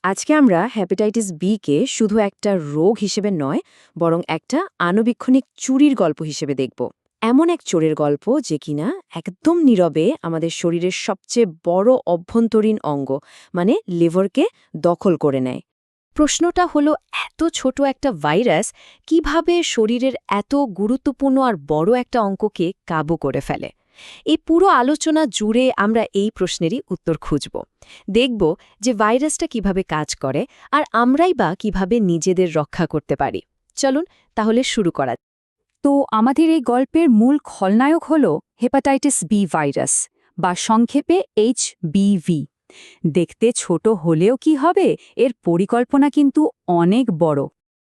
আজকে আমরা hepatitis B কে শুধু একটা রোগ হিসেবে নয়, বরং একটা আণুবীক্ষণিক চুরির গল্প হিসেবে দেখব। এমন এক চোরের গল্প যে কিনা একদম নীরবে আমাদের শরীরের সবচেয়ে বড় অভ্যন্তরীণ অঙ্গ মানে লিভারকে দখল করে নেয়। প্রশ্নটা হলো, এত ছোট একটা ভাইরাস কিভাবে শরীরের এত গুরুত্বপূর্ণ আর বড় একটা অঙ্ককে কাবু করে ফেলে? এই পুরো আলোচনা জুড়ে আমরা এই প্রশ্নেরই উত্তর খুঁজব। দেখব যে ভাইরাসটা কিভাবে কাজ করে আর আমরাই বা কিভাবে নিজেদের রক্ষা করতে পারি। চলুন তাহলে শুরু করা। তো আমাদের এই গল্পের মূল খলনায়ক হল হেপাটাইটিস বি ভাইরাস বা সংক্ষেপে HBV। দেখতে ছোট হলেও কি হবে, এর পরিকল্পনা কিন্তু অনেক বড়।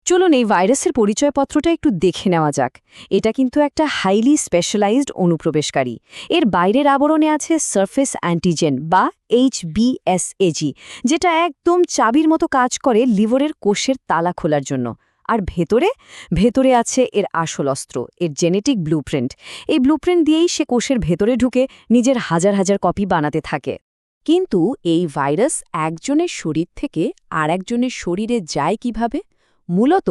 চলুন এই ভাইরাসের পরিচয়পত্রটা একটু দেখে নেওয়া যাক। এটা কিন্তু একটা হাইলি স্পেশালাইজড অনুপ্রবেশকারী। এর বাইরের আবরণে আছে সারফেস অ্যান্টিজেন বা HBsAg, যেটা একদম চাবির মতো কাজ করে লিভারের কোষের তালা খোলার জন্য। আর ভেতরে আছে এর আসল অস্ত্র, এর জেনেটিক ব্লুপ্রিন্ট। এই ব্লুপ্রিন্ট দিয়েই সে কোষের ভেতরে ঢুকে নিজের হাজার হাজার কপি বানাতে থাকে। কিন্তু এই ভাইরাস একজনের শরীর থেকে আর একজনের শরীরে যায় কিভাবে? মূলত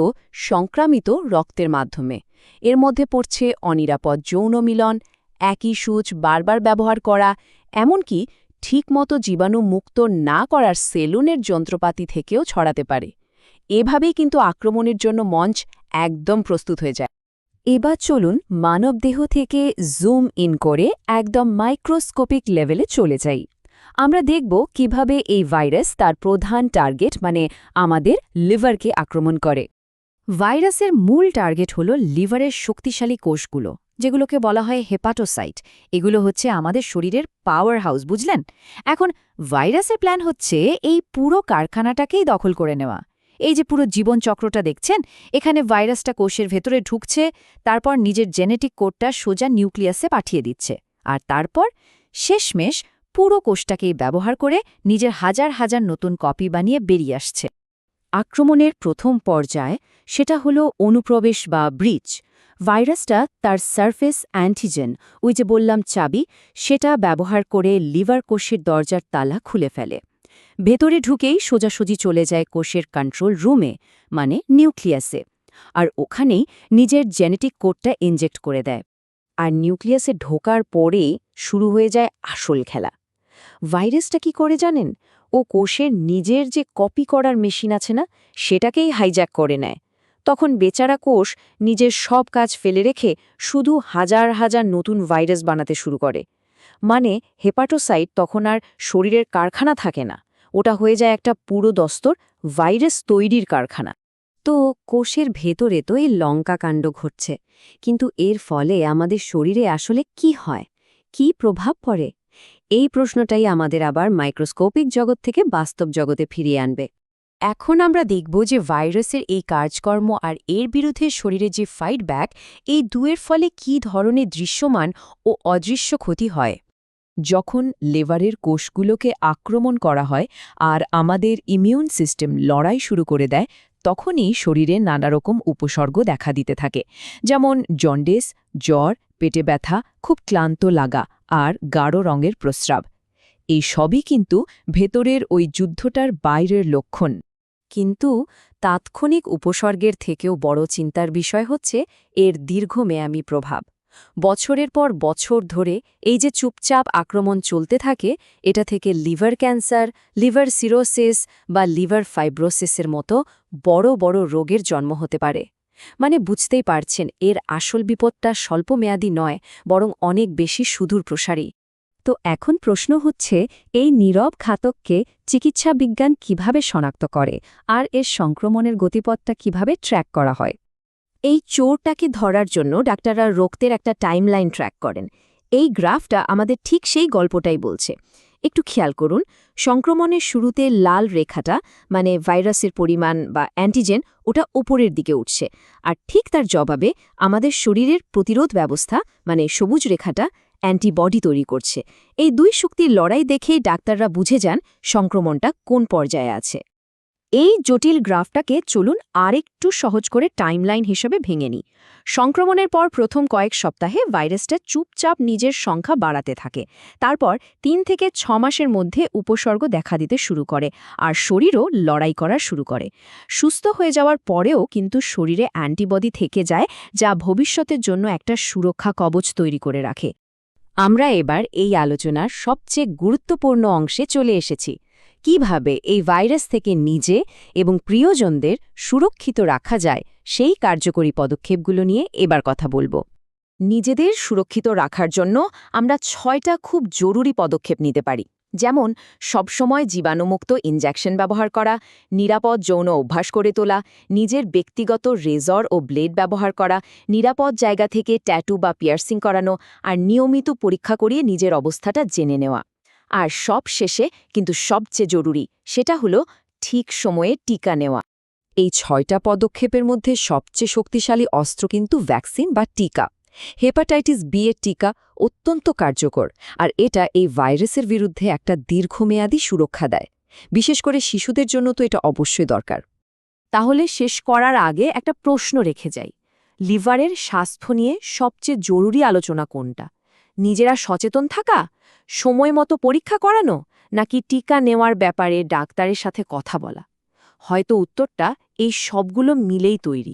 সংক্রামিত রক্তের মাধ্যমে। এর মধ্যে পড়ছে অনিরাপদ যৌন মিলন, একই সূচ বারবার ব্যবহার করা, এমনকি ঠিকমতো জীবাণু মুক্ত না করার সেলুনের যন্ত্রপাতি থেকেও ছড়াতে পারে। এভাবেই কিন্তু আক্রমণের জন্য মঞ্চ একদম প্রস্তুত হয়ে যায়। এবার চলুন মানবদেহ থেকে জুম ইন করে একদম মাইক্রোস্কোপিক লেভেলে চলে যাই। আমরা দেখব কিভাবে এই ভাইরাস তার প্রধান টার্গেট মানে আমাদের লিভারকে আক্রমণ করে। ভাইরাসের মূল টার্গেট হল লিভারের শক্তিশালী কোষগুলো, যেগুলোকে বলা হয় হেপাটোসাইট। এগুলো হচ্ছে আমাদের শরীরের পাওয়ার হাউস, বুঝলেন? এখন ভাইরাসের প্ল্যান হচ্ছে এই পুরো কারখানাটাকেই দখল করে নেওয়া। এই যে পুরো জীবনচক্রটা দেখছেন, এখানে ভাইরাসটা কোষের ভেতরে ঢুকছে, তারপর নিজের জেনেটিক কোডটা সোজা নিউক্লিয়াসে পাঠিয়ে দিচ্ছে, আর তারপর শেষমেশ পুরো কোষটাকেই ব্যবহার করে নিজের হাজার হাজার নতুন কপি বানিয়ে বেরিয়ে আসছে। আক্রমণের প্রথম পর্যায় সেটা হলো অনুপ্রবেশ বা ব্রিচ। ভাইরাসটা তার সারফেস অ্যান্টিজেন, ওই যে বললাম চাবি, সেটা ব্যবহার করে লিভার কোষের দরজার তালা খুলে ফেলে। ভেতরে ঢুকেই সোজাসুজি চলে যায় কোষের কন্ট্রোল রুমে মানে নিউক্লিয়াসে, আর ওখানেই নিজের জেনেটিক কোডটা ইনজেক্ট করে দেয়। আর নিউক্লিয়াসে ঢোকার পরেই শুরু হয়ে যায় আসল খেলা। ভাইরাসটা কি করে জানেন? ও কোষের নিজের যে কপি করার মেশিন আছে না, সেটাকেই হাইজ্যাক করে নেয়। তখন বেচারা কোষ নিজের সব কাজ ফেলে রেখে শুধু হাজার হাজার নতুন ভাইরাস বানাতে শুরু করে। মানে হেপাটোসাইট তখন আর শরীরের কারখানা থাকে না, ওটা হয়ে যায় একটা পুরো দস্তর ভাইরাস তৈরির কারখানা। তো কোষের ভেতরে তো এই লঙ্কা কাণ্ড ঘটছে, কিন্তু এর ফলে আমাদের শরীরে আসলে কি হয়, কি প্রভাব পড়ে? এই প্রশ্নটাই আমাদের আবার মাইক্রোস্কোপিক জগৎ থেকে বাস্তব জগতে ফিরিয়ে আনবে। এখন আমরা দেখব যে ভাইরাসের এই কাজকর্ম আর এর বিরুদ্ধে শরীরে যে ফাইট ব্যাক, এই দুয়ের ফলে কী ধরনের দৃশ্যমান ও অদৃশ্য ক্ষতি হয়। যখন লিভারের কোষগুলোকে আক্রমণ করা হয় আর আমাদের ইমিউন সিস্টেম লড়াই শুরু করে দেয়, তখনই শরীরে নানারকম উপসর্গ দেখা দিতে থাকে, যেমন জন্ডিস, জ্বর, পেটে ব্যথা, খুব ক্লান্ত লাগা আর গাঢ় রঙের প্রস্রাব। এই সবই কিন্তু ভেতরের ওই যুদ্ধটার বাইরের লক্ষণ। কিন্তু তাৎক্ষণিক উপসর্গের থেকেও বড় চিন্তার বিষয় হচ্ছে এর দীর্ঘমেয়াদী প্রভাব। বছরের পর বছর ধরে এই যে চুপচাপ আক্রমণ চলতে থাকে, এটা থেকে লিভার ক্যান্সার, লিভার সিরোসিস বা লিভার ফাইব্রোসিসের মতো বড় বড় রোগের জন্ম হতে পারে। মানে বুঝতেই পারছেন, এর আসল বিপদটা স্বল্পমেয়াদী নয়, বরং অনেক বেশি সুদূর প্রসারী। তো এখন প্রশ্ন হচ্ছে, এই নীরব ঘাতককে চিকিৎসা বিজ্ঞান কিভাবে শনাক্ত করে আর এর সংক্রমণের গতিপথটা কিভাবে ট্র্যাক করা হয়? এই চোরটাকে ধরার জন্য ডাক্তাররা রক্তের একটা টাইমলাইন ট্র্যাক করেন। এই গ্রাফটা আমাদের ঠিক সেই গল্পটাই বলছে। একটু খেয়াল করুন, সংক্রমণের শুরুতে লাল রেখাটা মানে ভাইরাসের পরিমাণ বা অ্যান্টিজেন, ওটা ওপরের দিকে উঠছে, আর ঠিক তার জবাবে আমাদের শরীরের প্রতিরোধ ব্যবস্থা মানে সবুজ রেখাটা অ্যান্টিবডি তৈরি করছে। এই দুই শক্তির লড়াই দেখেই ডাক্তাররা বুঝে যান সংক্রমণটা কোন পর্যায়ে আছে। এই জটিল গ্রাফটাকে চলুন আরেকটু সহজ করে টাইমলাইন হিসেবে ভেঙে নিই। সংক্রমণের পর প্রথম কয়েক সপ্তাহে ভাইরাসটা চুপচাপ নিজের সংখ্যা বাড়াতে থাকে। তারপর 3 থেকে 6 মাসের মধ্যে উপসর্গ দেখা দিতে শুরু করে, আর শরীরও লড়াই করা শুরু করে। সুস্থ হয়ে যাওয়ার পরেও কিন্তু শরীরে অ্যান্টিবডি থেকে যায়, যা ভবিষ্যতের জন্য একটা সুরক্ষা কবচ তৈরি করে রাখে। আমরা এবার এই আলোচনার সবচেয়ে গুরুত্বপূর্ণ অংশে চলে এসেছি। কিভাবে এই ভাইরাস থেকে নিজে এবং প্রিয়জনদের সুরক্ষিত রাখা যায় সেই কার্যকরী পদক্ষেপগুলো নিয়ে এবার কথা বলবো। নিজেদের সুরক্ষিত রাখার জন্য আমরা 6টা খুব জরুরি পদক্ষেপ নিতে পারি। যেমন সবসময় জীবাণুমুক্ত ইনজেকশন ব্যবহার করা, নিরাপদ যৌন অভ্যাস করে তোলা, নিজের ব্যক্তিগত রেজর ও ব্লেড ব্যবহার করা, নিরাপদ জায়গা থেকে ট্যাটু বা পিয়ার্সিং করানো, আর নিয়মিত পরীক্ষা করিয়ে নিজের অবস্থাটা জেনে নেওয়া। আর সব শেষে কিন্তু সবচেয়ে জরুরি, সেটা হলো ঠিক সময়ে টিকা নেওয়া। এই 6টা পদক্ষেপের মধ্যে সবচেয়ে শক্তিশালী অস্ত্র কিন্তু ভ্যাকসিন বা টিকা। হেপাটাইটিস বি এর টিকা অত্যন্ত কার্যকর, আর এটা এই ভাইরাসের বিরুদ্ধে একটা দীর্ঘমেয়াদী সুরক্ষা দেয়। বিশেষ করে শিশুদের জন্য তো এটা অবশ্যই দরকার। তাহলে শেষ করার আগে একটা প্রশ্ন রেখে যাই। লিভারের স্বাস্থ্য নিয়ে সবচেয়ে জরুরি আলোচনা কোনটা? নিজেরা সচেতন থাকা, সময় মতো পরীক্ষা করানো, নাকি টিকা নেওয়ার ব্যাপারে ডাক্তারের সাথে কথা বলা? হয়তো উত্তরটা এই সবগুলো মিলেই তৈরি।